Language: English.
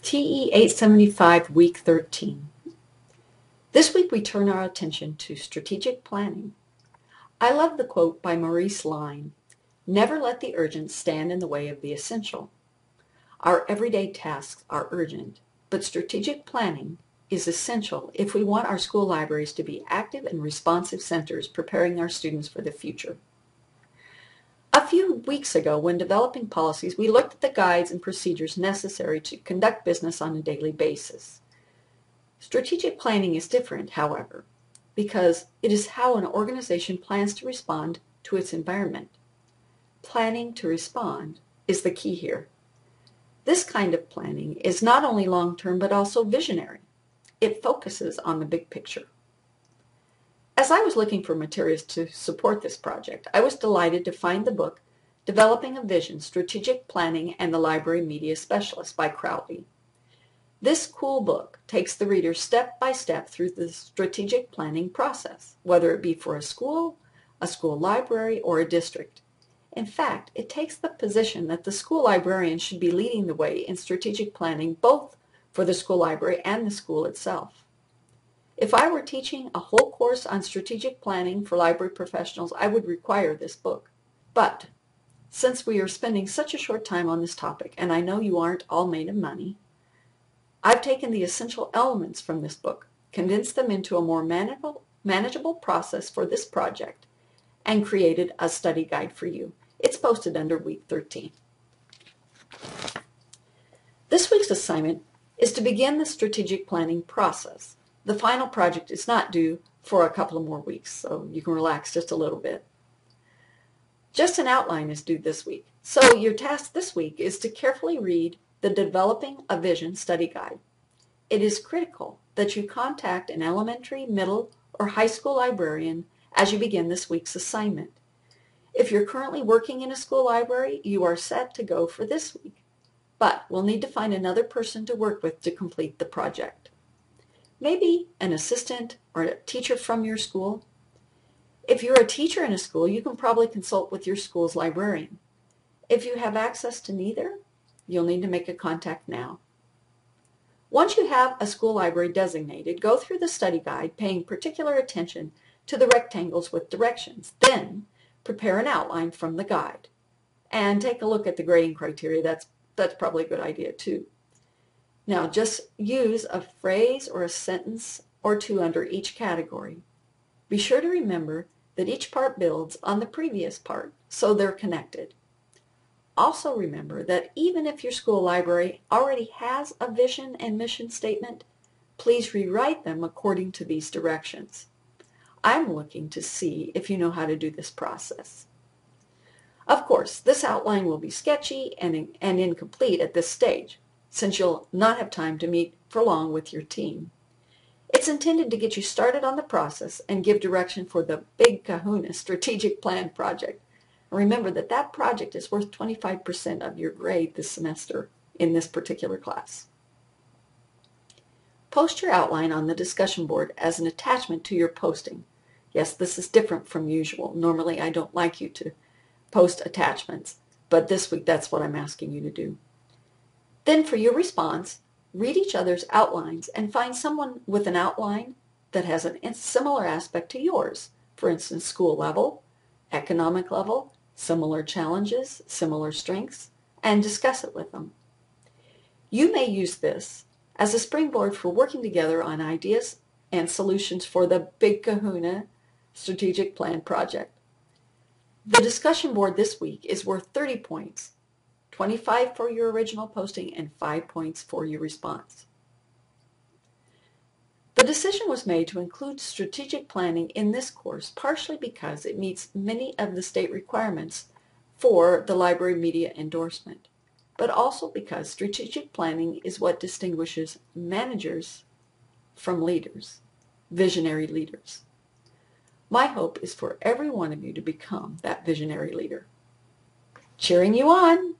TE 875, Week 13. This week we turn our attention to strategic planning. I love the quote by Maurice Line, "Never let the urgent stand in the way of the essential." Our everyday tasks are urgent, but strategic planning is essential if we want our school libraries to be active and responsive centers preparing our students for the future. A few weeks ago, when developing policies, we looked at the guides and procedures necessary to conduct business on a daily basis. Strategic planning is different, however, because it is how an organization plans to respond to its environment. Planning to respond is the key here. This kind of planning is not only long-term but also visionary. It focuses on the big picture. As I was looking for materials to support this project, I was delighted to find the book Developing a Vision, Strategic Planning and the Library Media Specialist by Crowley. This cool book takes the reader step by step through the strategic planning process, whether it be for a school library, or a district. In fact, it takes the position that the school librarian should be leading the way in strategic planning both for the school library and the school itself. If I were teaching a whole course on strategic planning for library professionals, I would require this book. But since we are spending such a short time on this topic, and I know you aren't all made of money, I've taken the essential elements from this book, condensed them into a more manageable process for this project, and created a study guide for you. It's posted under Week 13. This week's assignment is to begin the strategic planning process. The final project is not due for a couple of more weeks, so you can relax just a little bit. Just an outline is due this week, so your task this week is to carefully read the Developing a Vision study guide. It is critical that you contact an elementary, middle, or high school librarian as you begin this week's assignment. If you're currently working in a school library, you are set to go for this week, but we'll need to find another person to work with to complete the project. Maybe an assistant or a teacher from your school. If you're a teacher in a school, you can probably consult with your school's librarian. If you have access to neither, you'll need to make a contact now. Once you have a school library designated, go through the study guide, paying particular attention to the rectangles with directions. Then prepare an outline from the guide. And take a look at the grading criteria. That's probably a good idea too. Now just use a phrase or a sentence or two under each category. Be sure to remember that each part builds on the previous part, so they're connected. Also remember that even if your school library already has a vision and mission statement, please rewrite them according to these directions. I'm looking to see if you know how to do this process. Of course, this outline will be sketchy and incomplete at this stage, since you'll not have time to meet for long with your team. It's intended to get you started on the process and give direction for the Big Kahuna Strategic Plan project. Remember that that project is worth 25% of your grade this semester in this particular class. Post your outline on the discussion board as an attachment to your posting. Yes, this is different from usual. Normally I don't like you to post attachments, but this week that's what I'm asking you to do. Then for your response, read each other's outlines and find someone with an outline that has a similar aspect to yours. For instance, school level, economic level, similar challenges, similar strengths, and discuss it with them. You may use this as a springboard for working together on ideas and solutions for the Big Kahuna Strategic Plan project. The discussion board this week is worth 30 points, 25 for your original posting and 5 points for your response. The decision was made to include strategic planning in this course partially because it meets many of the state requirements for the library media endorsement, but also because strategic planning is what distinguishes managers from leaders, visionary leaders. My hope is for every one of you to become that visionary leader. Cheering you on!